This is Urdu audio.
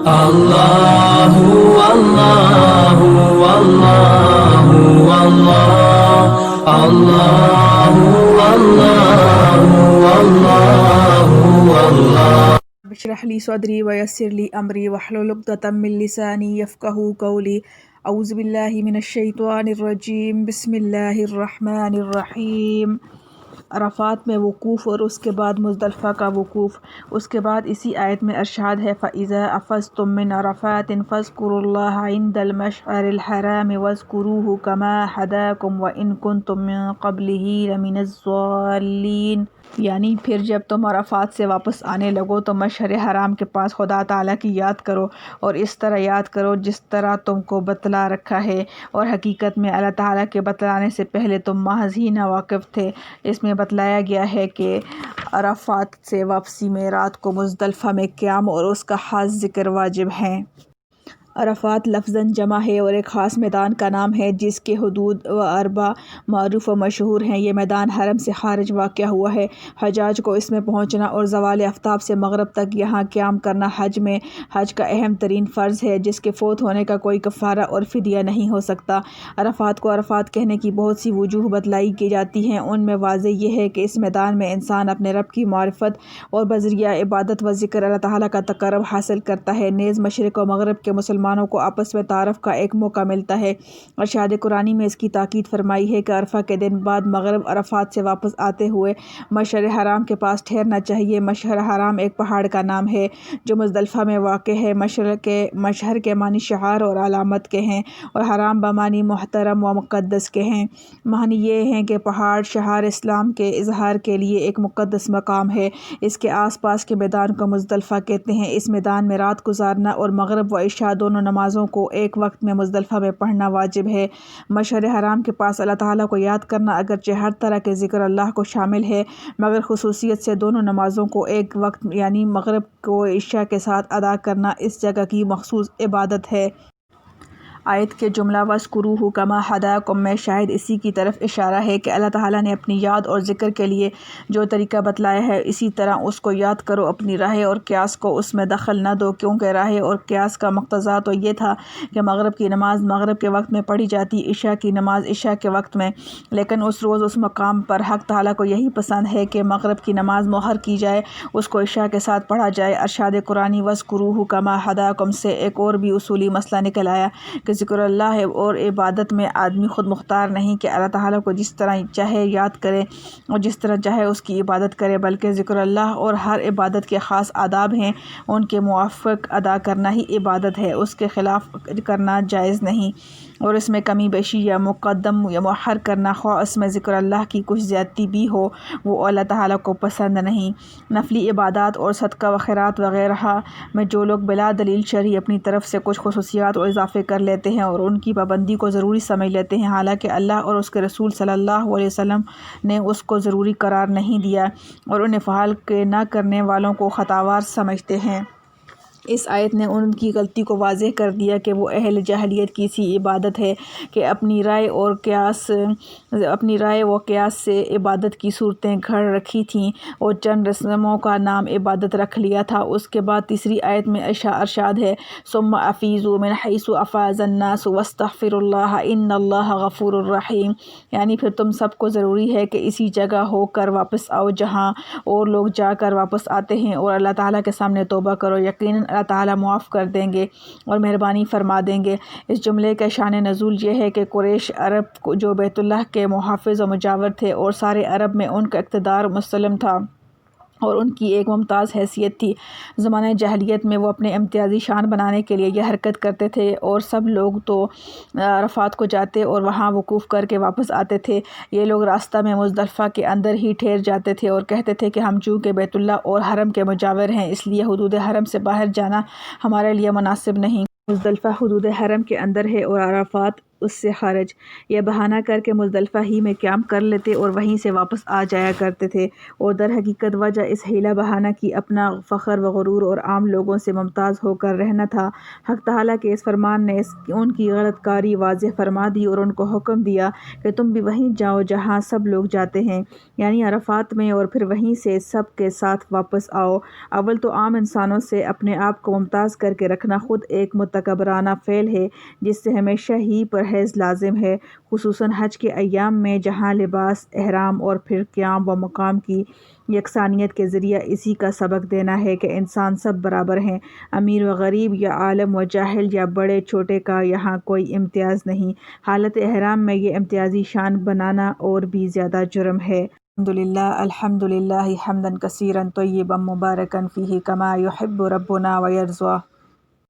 اللہ اللہ اللہ اللہ اللہ اللہ اشرح لي صدري ويسر لي أمري واحلل عقدة من لساني يفقهوا قولي أعوذ بالله من الشیطان الرجیم بسم اللہ الرحمن الرحیم۔ عرفات میں وقوف اور اس کے بعد مزدلفہ کا وقوف۔ اس کے بعد اسی آیت میں ارشاد ہے فَإِذَا أَفَضْتُم مِّنْ عَرَفَاتٍ فاذكروا الله عند المشعر الحرام واذكروه كما هداكم وإن كنتم من قبله لمن الضالين، یعنی پھر جب تم عرفات سے واپس آنے لگو تو مشعر حرام کے پاس خدا تعالیٰ کی یاد کرو اور اس طرح یاد کرو جس طرح تم کو بتلا رکھا ہے، اور حقیقت میں اللہ تعالیٰ کے بتلانے سے پہلے تم محض ہی ناواقف تھے۔ اس میں بتلایا گیا ہے کہ عرفات سے واپسی میں رات کو مزدلفہ میں قیام اور اس کا خاص ذکر واجب ہے۔ عرفات لفظاً جمع ہے اور ایک خاص میدان کا نام ہے جس کے حدود و اربع معروف و مشہور ہیں۔ یہ میدان حرم سے خارج واقع ہوا ہے۔ حجاج کو اس میں پہنچنا اور زوال آفتاب سے مغرب تک یہاں قیام کرنا حج کا اہم ترین فرض ہے جس کے فوت ہونے کا کوئی کفارہ اور فدیہ نہیں ہو سکتا۔ عرفات کو عرفات کہنے کی بہت سی وجوہ بتلائی کی جاتی ہیں۔ ان میں واضح یہ ہے کہ اس میدان میں انسان اپنے رب کی معرفت اور بذریعہ عبادت و ذکر اللہ تعالیٰ کا تقرب حاصل کرتا ہے، نیز مشرق و مغرب کے مسلمانوں کو آپس میں تعارف کا ایک موقع ملتا ہے۔ ارشاد قرآنی میں اس کی تاکید فرمائی ہے کہ عرفہ کے دن بعد مغرب عرفات سے واپس آتے ہوئے مشعر حرام کے پاس ٹھہرنا چاہیے۔ مشعر حرام ایک پہاڑ کا نام ہے جو مزدلفہ میں واقع ہے۔ مشعر کے معنی شعار اور علامت کے ہیں اور حرام بمعنی محترم و مقدس کے ہیں۔ معنی یہ ہیں کہ پہاڑ شعار اسلام کے اظہار کے لیے ایک مقدس مقام ہے۔ اس کے آس پاس کے میدان کو مزدلفہ کہتے ہیں۔ اس میدان میں رات گزارنا اور مغرب و عشاء دونوں نمازوں کو ایک وقت میں مزدلفہ میں پڑھنا واجب ہے۔ مشعر حرام کے پاس اللہ تعالیٰ کو یاد کرنا اگرچہ ہر طرح کے ذکر اللہ کو شامل ہے مگر خصوصیت سے دونوں نمازوں کو ایک وقت یعنی مغرب کو عشاء کے ساتھ ادا کرنا اس جگہ کی مخصوص عبادت ہے۔ آیت کے جملہ وَاذْكُرُوهُ كَمَا هَدَاكُم میں شاید اسی کی طرف اشارہ ہے کہ اللہ تعالیٰ نے اپنی یاد اور ذکر کے لیے جو طریقہ بتلایا ہے اسی طرح اس کو یاد کرو، اپنی راہ اور قیاس کو اس میں دخل نہ دو، کیونکہ راہ اور قیاس کا مقتضا تو یہ تھا کہ مغرب کی نماز مغرب کے وقت میں پڑھی جاتی، عشاء کی نماز عشاء کے وقت میں، لیکن اس روز اس مقام پر حق تعالیٰ کو یہی پسند ہے کہ مغرب کی نماز مؤخر کی جائے، اس کو عشاء کے ساتھ پڑھا جائے۔ ارشاد قرآنی وَاذْكُرُوهُ كَمَا هَدَاكُم سے ایک اور بھی اصولی مسئلہ نکل آیا کہ ذکر اللہ اور عبادت میں آدمی خود مختار نہیں کہ اللہ تعالیٰ کو جس طرح چاہے یاد کرے اور جس طرح چاہے اس کی عبادت کرے، بلکہ ذکر اللہ اور ہر عبادت کے خاص آداب ہیں، ان کے موافق ادا کرنا ہی عبادت ہے، اس کے خلاف کرنا جائز نہیں، اور اس میں کمی بیشی یا مقدم یا مؤخر کرنا خواہ اس میں ذکر اللہ کی کچھ زیادتی بھی ہو وہ اللہ تعالیٰ کو پسند نہیں۔ نفلی عبادات اور صدقہ و خیرات وغیرہ میں جو لوگ بلا دلیل شرعی اپنی طرف سے کچھ خصوصیات اور اضافے کر لیتے ہیں اور ان کی پابندی کو ضروری سمجھ لیتے ہیں، حالانکہ اللہ اور اس کے رسول صلی اللہ علیہ وسلم نے اس کو ضروری قرار نہیں دیا، اور انہیں فعال کے نہ کرنے والوں کو خطاوار سمجھتے ہیں۔ اس آیت نے ان کی غلطی کو واضح کر دیا کہ وہ اہل جاہلیت کی سی عبادت ہے کہ اپنی رائے و قیاس سے عبادت کی صورتیں گھڑ رکھی تھیں اور چند رسموں کا نام عبادت رکھ لیا تھا۔ اس کے بعد تیسری آیت میں ارشاد ہے ثم افیضوا من حیث افاض الناس واستغفروا اللہ ان اللہ غفور الرحیم، یعنی پھر تم سب کو ضروری ہے کہ اسی جگہ ہو کر واپس آؤ جہاں اور لوگ جا کر واپس آتے ہیں، اور اللہ تعالیٰ کے سامنے توبہ کرو، یقیناً اللہ تعالیٰ معاف کر دیں گے اور مہربانی فرما دیں گے۔ اس جملے کا شان نزول یہ ہے کہ قریش عرب جو بیت اللہ کے محافظ و مجاور تھے اور سارے عرب میں ان کا اقتدار مسلم تھا اور ان کی ایک ممتاز حیثیت تھی، زمانہ جاہلیت میں وہ اپنے امتیازی شان بنانے کے لیے یہ حرکت کرتے تھے اور سب لوگ تو عرفات کو جاتے اور وہاں وقوف کر کے واپس آتے تھے، یہ لوگ راستہ میں مزدلفہ کے اندر ہی ٹھہر جاتے تھے اور کہتے تھے کہ ہم چونکہ بیت اللہ اور حرم کے مجاور ہیں اس لیے حدود حرم سے باہر جانا ہمارے لیے مناسب نہیں۔ مزدلفہ حدود حرم کے اندر ہے اور عرفات اس سے خرچ یا بہانہ کر کے مزدلفہ ہی میں قیام کر لیتے اور وہیں سے واپس آ جایا کرتے تھے، اور در حقیقت وجہ اس حیلہ بہانہ کی اپنا فخر و غرور اور عام لوگوں سے ممتاز ہو کر رہنا تھا۔ حق تعالیٰ کے اس فرمان نے ان کی غلط کاری واضح فرما دی اور ان کو حکم دیا کہ تم بھی وہیں جاؤ جہاں سب لوگ جاتے ہیں، یعنی عرفات میں، اور پھر وہیں سے سب کے ساتھ واپس آؤ۔ اول تو عام انسانوں سے اپنے آپ کو ممتاز کر کے رکھنا خود ایک متکبرانہ فعل ہے جس سے ہمیشہ ہی پرہیز لازم ہے، خصوصاً حج کے ایام میں جہاں لباس احرام اور پھر قیام و مقام کی یکسانیت کے ذریعہ اسی کا سبق دینا ہے کہ انسان سب برابر ہیں، امیر و غریب یا عالم و جاہل یا بڑے چھوٹے کا یہاں کوئی امتیاز نہیں۔ حالت احرام میں یہ امتیازی شان بنانا اور بھی زیادہ جرم ہے۔ الحمدللہ حمداً کثیراً طیباً مبارکاً فیہ کما یحب ربنا ویرضیٰ۔